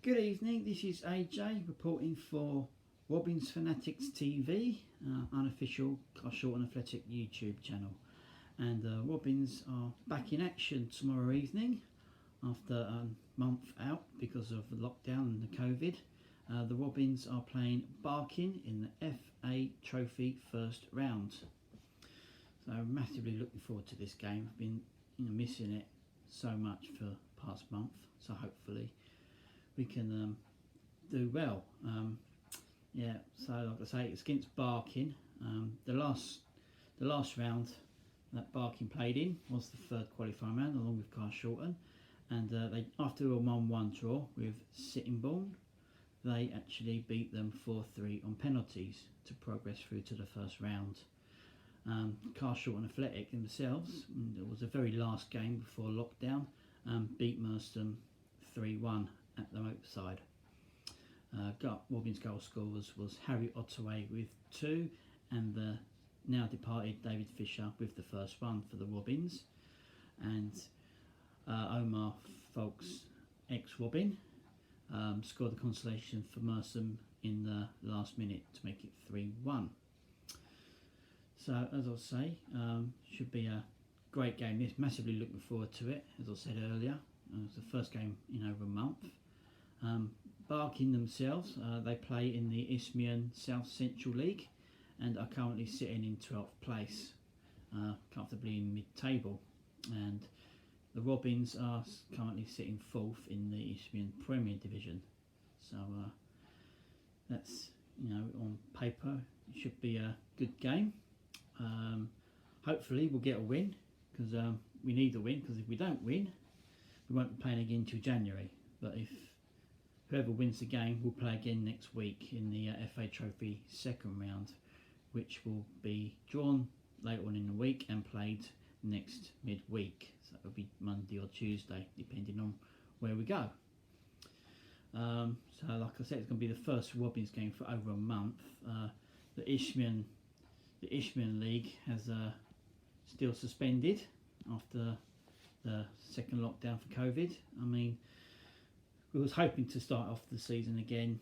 Good evening, this is AJ reporting for Robin's Fanatics TV, unofficial Carshalton Athletic YouTube channel. And Robins are back in action tomorrow evening after a month out because of the lockdown and the COVID. The Robins are playing Barking in the FA Trophy first round. So I'm massively looking forward to this game. I've been missing it so much for the past month, so hopefully we can do well. So like I say, it's against Barking. The last round that Barking played in was the third qualifying round along with Carshalton, and they, after a 1-1 draw with Sittingbourne, they actually beat them 4-3 on penalties to progress through to the first round. Carshalton Athletic themselves, it was the very last game before lockdown, beat Merstham 3-1 at the Moatside. Robin's goal scorers was Harry Ottaway with 2 and the now departed David Fisher with the first one for the Robins, and Omar Folks, ex-Robin, scored the consolation for Merstham in the last minute to make it 3-1. So as I say, should be a great game. This, massively looking forward to it. As I said earlier, it's the first game in over a month. Barking themselves, they play in the Isthmian South Central League and are currently sitting in 12th place, comfortably in mid-table. And the Robins are currently sitting 4th in the Isthmian Premier Division. So that's, on paper, it should be a good game. Hopefully we'll get a win, because we need a win, because if we don't win, we won't be playing again until January. But if whoever wins the game will play again next week in the FA Trophy second round, which will be drawn later on in the week and played next midweek. So it'll be Monday or Tuesday, depending on where we go. So like I said, it's going to be the first Robins game for over a month. The Isthmian League has still suspended after the second lockdown for COVID. I mean, we was hoping to start off the season again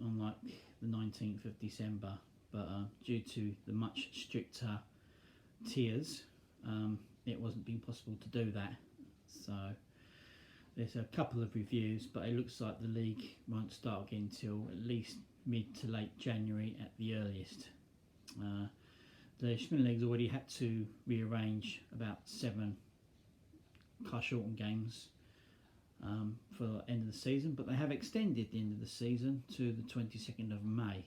on like the 19th of December, but due to the much stricter tiers, it wasn't being possible to do that. So there's a couple of reviews, but it looks like the league won't start again until at least mid to late January at the earliest. The Isthmian League's already had to rearrange about 7 Carshalton games for the end of the season, but they have extended the end of the season to the 22nd of May.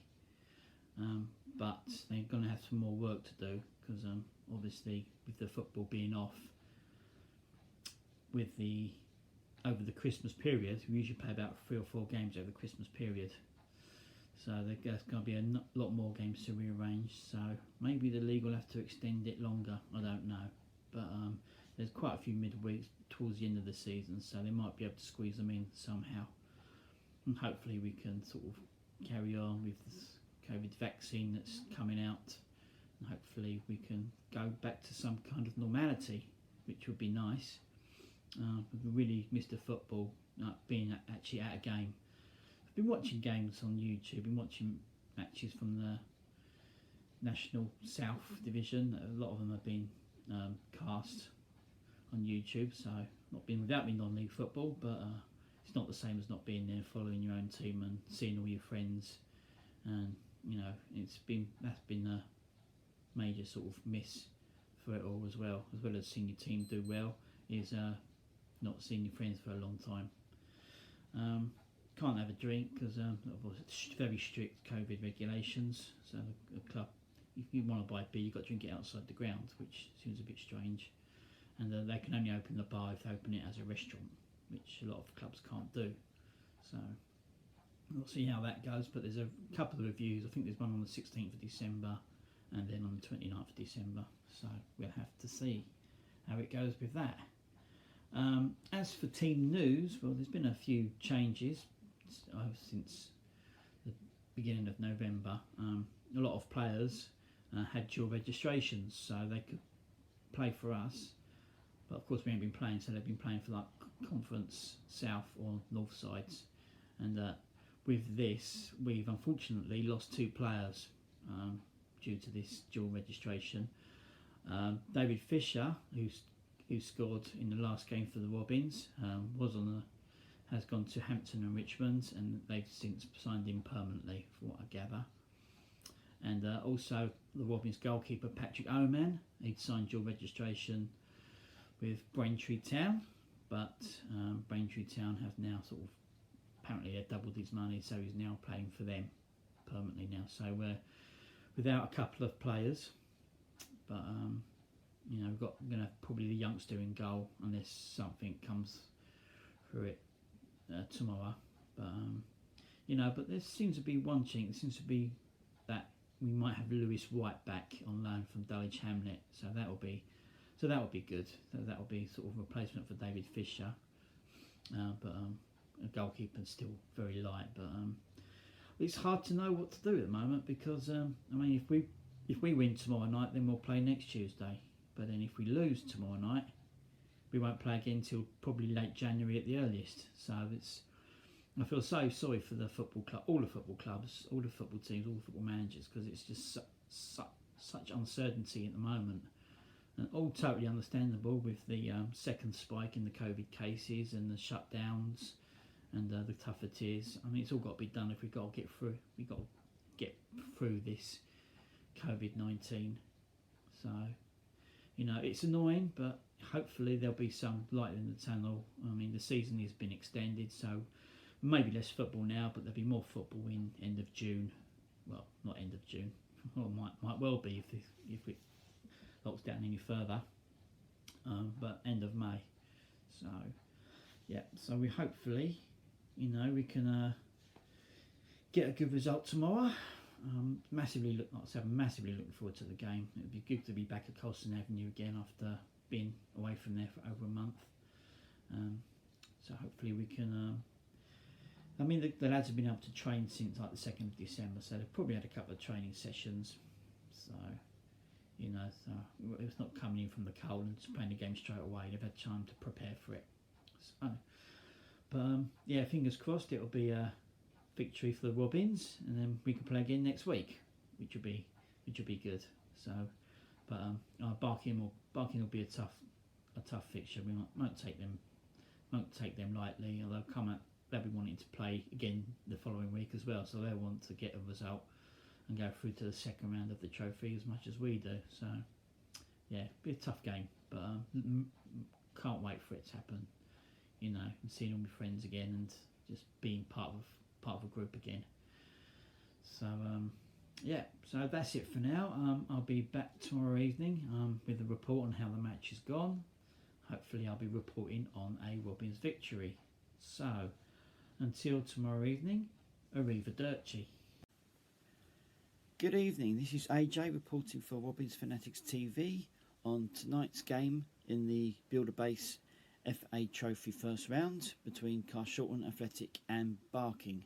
But they're going to have some more work to do, because obviously with the football being off over the Christmas period, we usually play about 3 or 4 games over the Christmas period. So there's going to be a lot more games to rearrange. So maybe the league will have to extend it longer. I don't know, but there's quite a few midweeks towards the end of the season, so they might be able to squeeze them in somehow. And hopefully we can sort of carry on with this COVID vaccine that's coming out, and hopefully we can go back to some kind of normality, which would be nice. We really missed the football, being actually at a game. I've been watching games on YouTube, been watching matches from the National South Division. A lot of them have been cast on YouTube, so not been without me non-league football, but it's not the same as not being there, following your own team and seeing all your friends. And that's been a major sort of miss for it all, as well as seeing your team do well, is not seeing your friends for a long time. Can't have a drink because of very strict COVID regulations. So the club, if you want to buy beer, you've got to drink it outside the ground, which seems a bit strange. And they can only open the bar if they open it as a restaurant, which a lot of clubs can't do. So we'll see how that goes. But there's a couple of reviews. I think there's one on the 16th of December and then on the 29th of December. So we'll have to see how it goes with that. As for team news, well, there's been a few changes since the beginning of November. A lot of players had dual registrations, so they could play for us, but of course we haven't been playing, so they've been playing for like Conference South or North sides, And with this, we've unfortunately lost 2 players due to this dual registration. David Fisher, who scored in the last game for the Robins, has gone to Hampton and Richmond, and they've since signed him permanently, for what I gather. And also the Robins goalkeeper Patrick Oman, he'd signed dual registration with Braintree Town, but Braintree Town have now apparently they've doubled his money, so he's now playing for them permanently now. So we're without a couple of players, but we're going to have probably the youngster in goal unless something comes through it tomorrow. But but there seems to be one chink. It seems to be that we might have Lewis White back on loan from Dulwich Hamlet, so that will be good. That will be sort of replacement for David Fisher, a goalkeeper's still very light. But it's hard to know what to do at the moment because if we win tomorrow night, then we'll play next Tuesday. But then if we lose tomorrow night, we won't play again until probably late January at the earliest. So I feel so sorry for the football club, all the football clubs, all the football teams, all the football managers, because it's just such uncertainty at the moment. And all totally understandable with the second spike in the COVID cases and the shutdowns and the tougher tiers. It's all got to be done if we've got to get through. We've got to get through this COVID-19. So, it's annoying, but hopefully there'll be some light in the tunnel. The season has been extended, so maybe less football now, but there'll be more football in end of June. Well, not end of June. Well, might well be if it locks down any further. But end of May. So, yeah. So we hopefully, we can get a good result tomorrow. Massively looking forward to the game. It would be good to be back at Carshalton Avenue again after being away from there for over a month. So hopefully we can. The lads have been able to train since like the 2nd of December, so they've probably had a couple of training sessions. So it's not coming in from the cold and just playing the game straight away. They've had time to prepare for it. So, but fingers crossed it'll be a victory for the Robins, and then we can play again next week, which will be good. So, but Barking will be a tough fixture. We won't take them lightly. Although they'll be wanting to play again the following week as well, so they'll want to get a result and go through to the second round of the trophy as much as we do. So, yeah, be a tough game, but can't wait for it to happen. And seeing all my friends again and just being part of a group again. So so that's it for now. I'll be back tomorrow evening with a report on how the match has gone. Hopefully I'll be reporting on a Robins victory. So until tomorrow evening, arrivederci. Good evening, this is AJ reporting for Robins Fanatics TV on tonight's game in the Builder Base FA Trophy first round between Carshalton Athletic and Barking.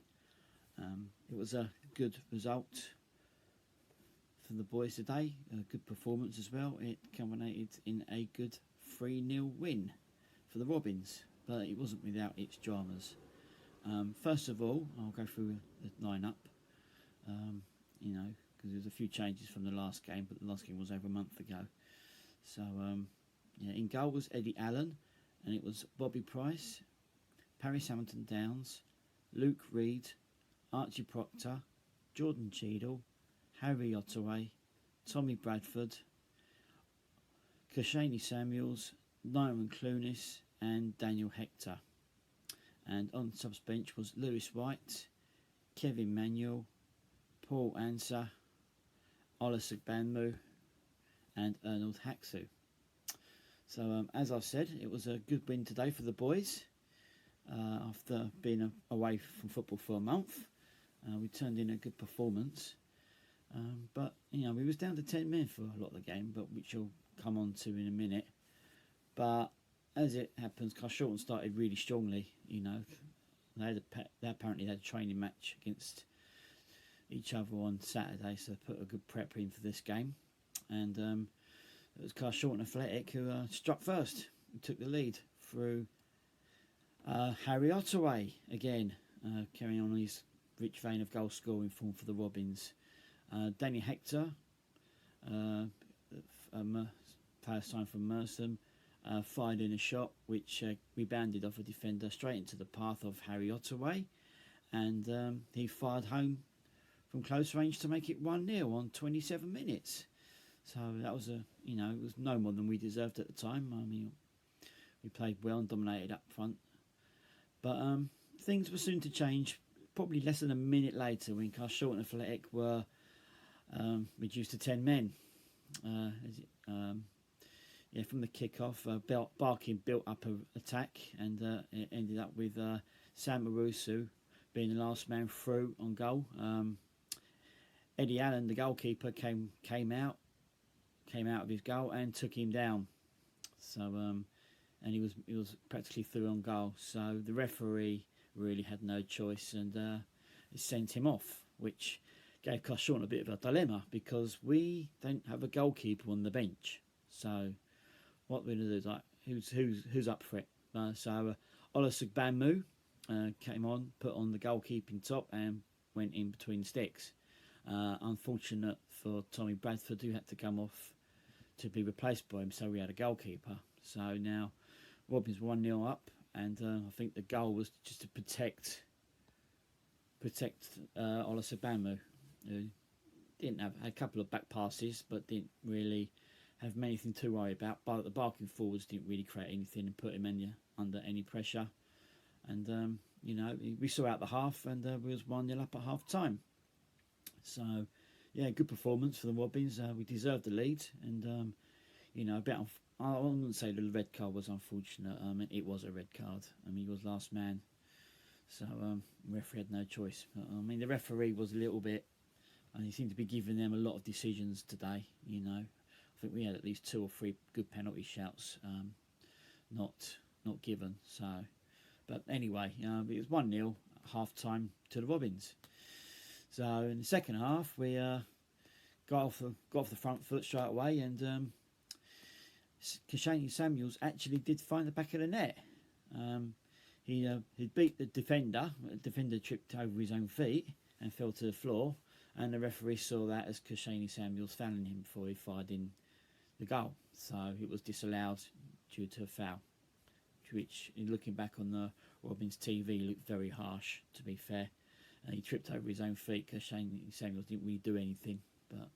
It was a good result for the boys today, a good performance as well. It culminated in a good 3-0 win for the Robins, but it wasn't without its dramas. First of all, I'll go through the lineup, because there's a few changes from the last game, but the last game was over a month ago. So, in goal was Eddie Allen, and it was Bobby Price, Paris Hamilton Downs, Luke Reed, Archie Proctor, Jordan Cheadle, Harry Ottaway, Tommy Bradford, Kashani Samuels, Nyron Clunis and Daniel Hector. And on the subs bench was Lewis White, Kevin Manuel, Paul Ansa, Ola Sigbanmu and Arnold Haxu. So as I've said, it was a good win today for the boys. After being away from football for a month, we turned in a good performance. But we was down to 10 men for a lot of the game, but which I'll come on to in a minute. But as it happens, Carshalton started really strongly. They apparently had a training match against each other on Saturday, so they put a good prep in for this game. And it was Carshalton Athletic who struck first and took the lead through Harry Ottaway again. carrying on his rich vein of goal scoring form for the Robins. Danny Hector, first time from Merstham, fired in a shot which rebounded off a defender straight into the path of Harry Ottaway, and he fired home from close range to make it 1-0 on 27 minutes. So that was it was no more than we deserved at the time. I mean, we played well and dominated up front, but things were soon to change. Probably less than a minute later, when Carshalton Athletic were reduced to 10 men. From the kick-off, Barking built up an attack, and it ended up with Sam Marusu being the last man through on goal. Eddie Allen, the goalkeeper, came out of his goal and took him down. So and he was practically through on goal. So the referee really had no choice, and he sent him off, which gave Carshalton a bit of a dilemma, because we don't have a goalkeeper on the bench. So what we're going to do is who's up for it? So Ola Sugbamu came on, put on the goalkeeping top, and went in between sticks. Unfortunate for Tommy Bradford, who had to come off to be replaced by him, so we had a goalkeeper. So now Robins 1-0 up, and I think the goal was just to protect Ola Sugbamu, who didn't have a couple of back passes, but didn't really have anything to worry about. But the Barking forwards didn't really create anything and put him under any pressure. And we saw out the half, and we was 1-0 up at half time. So yeah, good performance for the Robins. We deserved the lead, and I wouldn't say the red card was unfortunate. It was a red card. He was last man, so the referee had no choice. But, the referee was a little bit, and he seemed to be giving them a lot of decisions today. I think we had at least 2 or 3 good penalty shouts, not given. So, but anyway, it was 1-0 at half time to the Robins. So in the second half, we got off the front foot straight away, and Carshalton Samuels actually did find the back of the net. He beat the defender. The defender tripped over his own feet and fell to the floor, and the referee saw that as Carshalton Samuels fouling him before he fired in the goal. So it was disallowed due to a foul, which, looking back on the Robins TV, looked very harsh, to be fair. He tripped over his own feet. Carshalton Samuels didn't really do anything, but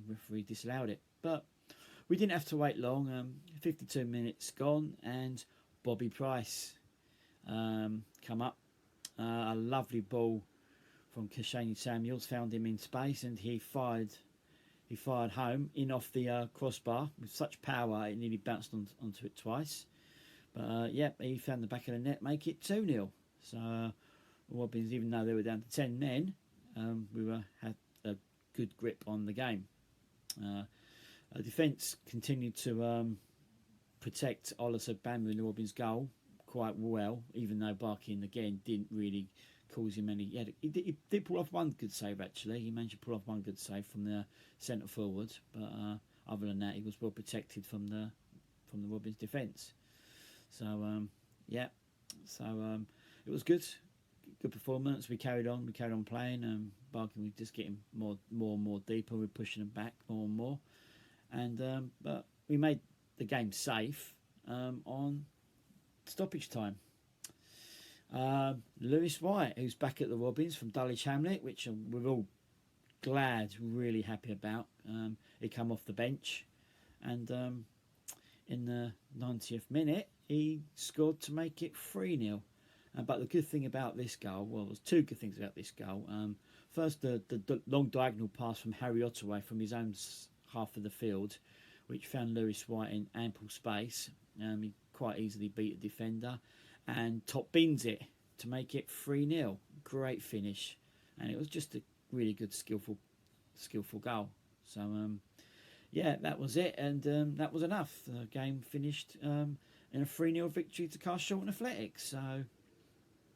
referee disallowed it. But we didn't have to wait long. 52 minutes gone, and Bobby Price come up. A lovely ball from Carshalton Samuels found him in space, and he fired home in off the crossbar with such power it nearly bounced onto it twice. But he found the back of the net, make it 2-0. So Robins, even though they were down to 10 men, we had a good grip on the game. Our defence continued to protect Ola Sugbamu in the Robins goal quite well, even though Barking again didn't really cause him any. He did pull off one good save, actually. He managed to pull off one good save from the centre forward, but other than that, he was well protected from the Robins defence. So it was good performance. We carried on playing. Barking was just getting more and more deeper. We're pushing them back more and more, and but we made the game safe on stoppage time. Lewis White, who's back at the Robins from Dulwich Hamlet, which we're all glad, really happy about. He came off the bench, and in the 90th minute, he scored to make it 3-0. But the good thing about this goal, well, there's 2 good things about this goal. First, the long diagonal pass from Harry Ottaway from his own half of the field, which found Lewis White in ample space. He quite easily beat a defender and top bins it to make it 3-0. Great finish, and it was just a really good, skillful goal. So that was it, and that was enough. The game finished in a 3-0 victory to Carshalton Athletics. So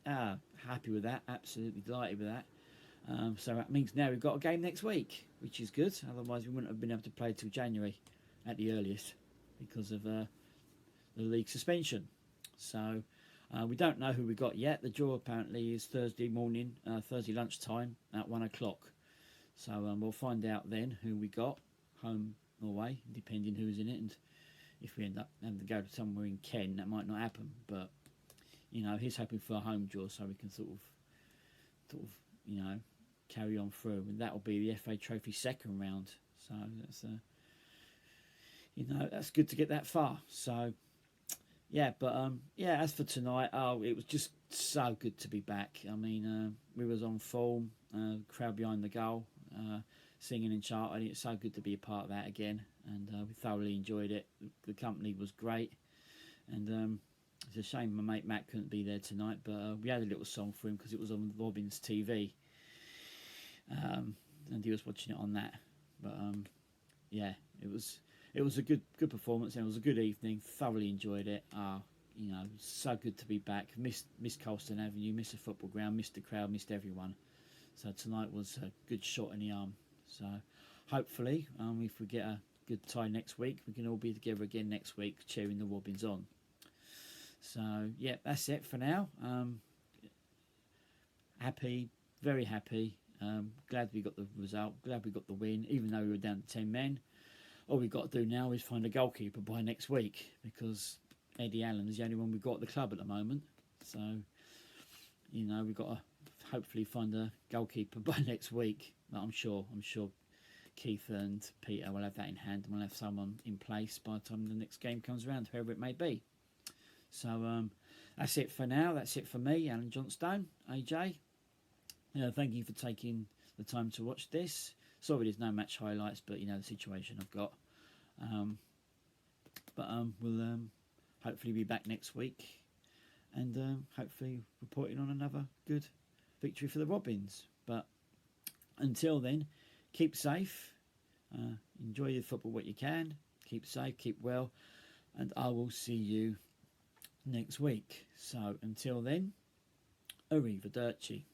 happy with that, absolutely delighted with that. So that means now we've got a game next week, which is good. Otherwise, we wouldn't have been able to play till January at the earliest because of the league suspension. So We don't know who we got yet. The draw apparently is Thursday morning, Thursday lunchtime at 1 o'clock. So we'll find out then who we got, home or away, depending who's in it. And if we end up having to go to somewhere in Kent, that might not happen. But, you know, he's hoping for a home draw so we can sort of, you know, carry on through. And that'll be the FA Trophy second round. So that's, you know, that's good to get that far. So, yeah, but, yeah, as for tonight, it was just so good to be back. I mean, we was on form, crowd behind the goal, singing and chanting. It's so good to be a part of that again, and we thoroughly enjoyed it. The company was great, and it's a shame my mate Matt couldn't be there tonight, but we had a little song for him because it was on Robin's TV, and he was watching it on that. But yeah, it was a good performance, and it was a good evening. Thoroughly enjoyed it. You know, so good to be back. Missed Carshalton Avenue, missed the football ground, missed the crowd, missed everyone. So tonight was a good shot in the arm. So hopefully, if we get a good tie next week, we can all be together again next week cheering the Robins on. So yeah, that's it for now. Happy, very happy. Glad we got the result. Glad we got the win, even though we were down to 10 men. All we've got to do now is find a goalkeeper by next week, because Eddie Allen is the only one we've got at the club at the moment. So, you know, we've got to hopefully find a goalkeeper by next week. But I'm sure Keith and Peter will have that in hand, and we'll have someone in place by the time the next game comes around, whoever it may be. So that's it for now. That's it for me, Alan Johnstone, AJ. Thank you for taking the time to watch this. Sorry there's no match highlights, but you know the situation I've got. We'll hopefully be back next week, and hopefully reporting on another good victory for the Robins. But until then, keep safe, enjoy the football what you can, keep safe, keep well, and I will see you next week. So until then, arrivederci.